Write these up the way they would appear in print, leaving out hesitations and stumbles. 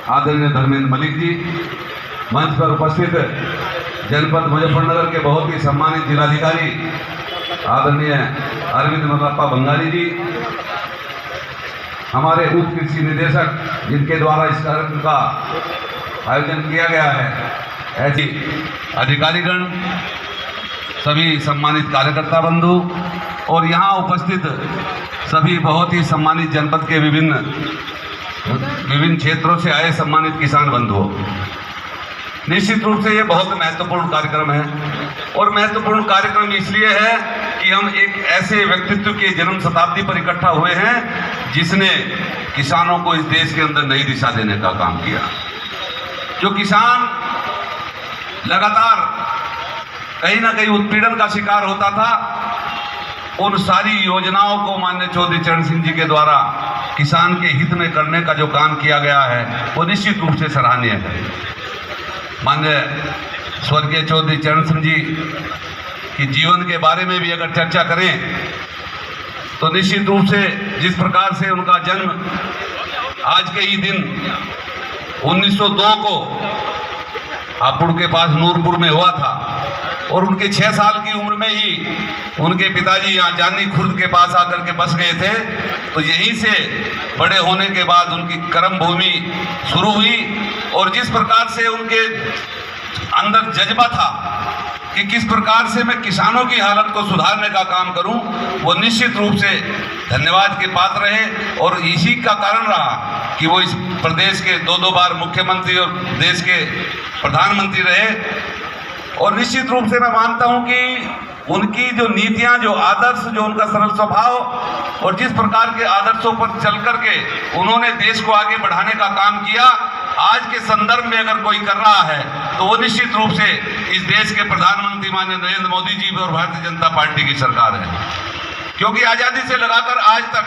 आदरणीय धर्मेंद्र मलिक जी, मंच पर उपस्थित जनपद मुजफ्फरनगर के बहुत ही सम्मानित जिलाधिकारी आदरणीय अरविंद मल्लप्पा बंगाली जी, हमारे उप कृषि निदेशक जिनके द्वारा इस कार्यक्रम का आयोजन किया गया है, ऐसी अधिकारीगण, सभी सम्मानित कार्यकर्ता बंधु और यहाँ उपस्थित सभी बहुत ही सम्मानित जनपद के विभिन्न क्षेत्रों से आए सम्मानित किसान बंधुओं, निश्चित रूप से ये बहुत महत्वपूर्ण कार्यक्रम है। और महत्वपूर्ण कार्यक्रम इसलिए है कि हम एक ऐसे व्यक्तित्व के जन्म शताब्दी पर इकट्ठा हुए हैं जिसने किसानों को इस देश के अंदर नई दिशा देने का काम किया। जो किसान लगातार कहीं ना कहीं उत्पीड़न का शिकार होता था, उन सारी योजनाओं को माननीय चौधरी चरण सिंह जी के द्वारा किसान के हित में करने का जो काम किया गया है वो निश्चित रूप से सराहनीय है। माननीय स्वर्गीय चौधरी चरण सिंह जी की जीवन के बारे में भी अगर चर्चा करें तो निश्चित रूप से जिस प्रकार से उनका जन्म आज के ही दिन 1902 को हापुड़ के पास नूरपुर में हुआ था और उनके 6 साल की उम्र में ही उनके पिताजी यहाँ जानी खुर्द के पास आकर के बस गए थे। तो यहीं से बड़े होने के बाद उनकी कर्म भूमि शुरू हुई और जिस प्रकार से उनके अंदर जज्बा था कि किस प्रकार से मैं किसानों की हालत को सुधारने का काम करूं, वो निश्चित रूप से धन्यवाद के पात्र रहे और इसी का कारण रहा कि वो इस प्रदेश के 2 बार मुख्यमंत्री और देश के प्रधानमंत्री रहे। और निश्चित रूप से मैं मानता हूं कि उनकी जो नीतियां, जो आदर्श, जो उनका सरल स्वभाव और जिस प्रकार के आदर्शों पर चल करके उन्होंने देश को आगे बढ़ाने का काम किया, आज के संदर्भ में अगर कोई कर रहा है तो वो निश्चित रूप से इस देश के प्रधानमंत्री माननीय नरेंद्र मोदी जी और भारतीय जनता पार्टी की सरकार है। क्योंकि आज़ादी से लगाकर आज तक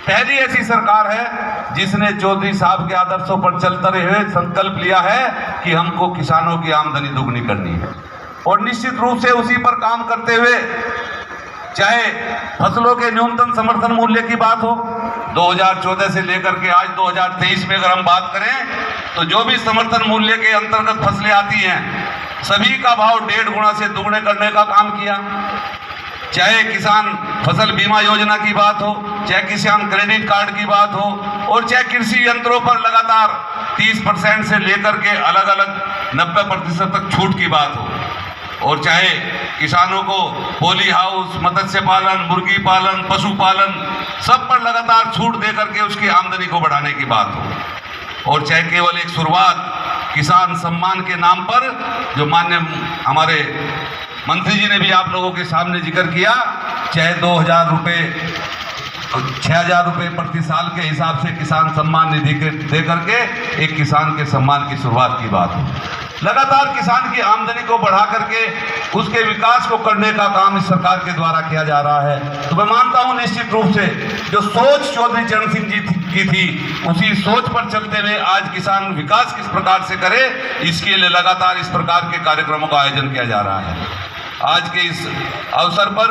पहली ऐसी सरकार है जिसने चौधरी साहब के आदर्शों पर चलते हुए संकल्प लिया है कि हमको किसानों की आमदनी दुगनी करनी है। और निश्चित रूप से उसी पर काम करते हुए चाहे फसलों के न्यूनतम समर्थन मूल्य की बात हो, 2014 से लेकर के आज 2023 में अगर हम बात करें तो जो भी समर्थन मूल्य के अंतर्गत फसलें आती हैं सभी का भाव 1.5 गुना से दुगने करने का काम किया। चाहे किसान फसल बीमा योजना की बात हो, चाहे किसान क्रेडिट कार्ड की बात हो और चाहे कृषि यंत्रों पर लगातार 30% से लेकर के अलग अलग 90% तक छूट की बात हो, और चाहे किसानों को पोली हाउस, मत्स्य पालन, मुर्गी पालन, पशुपालन सब पर लगातार छूट दे करके उसकी आमदनी को बढ़ाने की बात हो, और चाहे केवल एक शुरुआत किसान सम्मान के नाम पर जो माननीय हमारे मंत्री जी ने भी आप लोगों के सामने जिक्र किया, चाहे 2000 रुपये 6000 रुपये प्रति साल के हिसाब से किसान सम्मान निधि दे करके एक किसान के सम्मान की शुरुआत की बात हो। लगातार किसान की आमदनी को बढ़ा करके उसके विकास को करने का काम इस सरकार के द्वारा किया जा रहा है। तो मैं मानता हूं निश्चित रूप से जो सोच चौधरी चरण सिंह जी की थी उसी सोच पर चलते हुए आज किसान विकास किस प्रकार से करे, इसके लिए लगातार इस प्रकार के कार्यक्रमों का आयोजन किया जा रहा है। आज के इस अवसर पर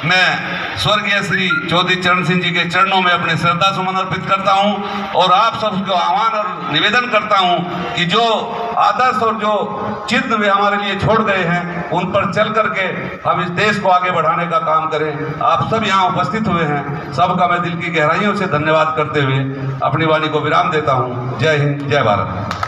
मैं स्वर्गीय श्री चौधरी चरण सिंह जी के चरणों में अपने श्रद्धा सुमन अर्पित करता हूं और आप सबको आह्वान और निवेदन करता हूं कि जो आदर्श और जो चिन्ह वे हमारे लिए छोड़ गए हैं उन पर चल करके हम इस देश को आगे बढ़ाने का काम करें। आप सब यहाँ उपस्थित हुए हैं, सबका मैं दिल की गहराइयों से धन्यवाद करते हुए अपनी वाणी को विराम देता हूँ। जय हिंद, जय भारत।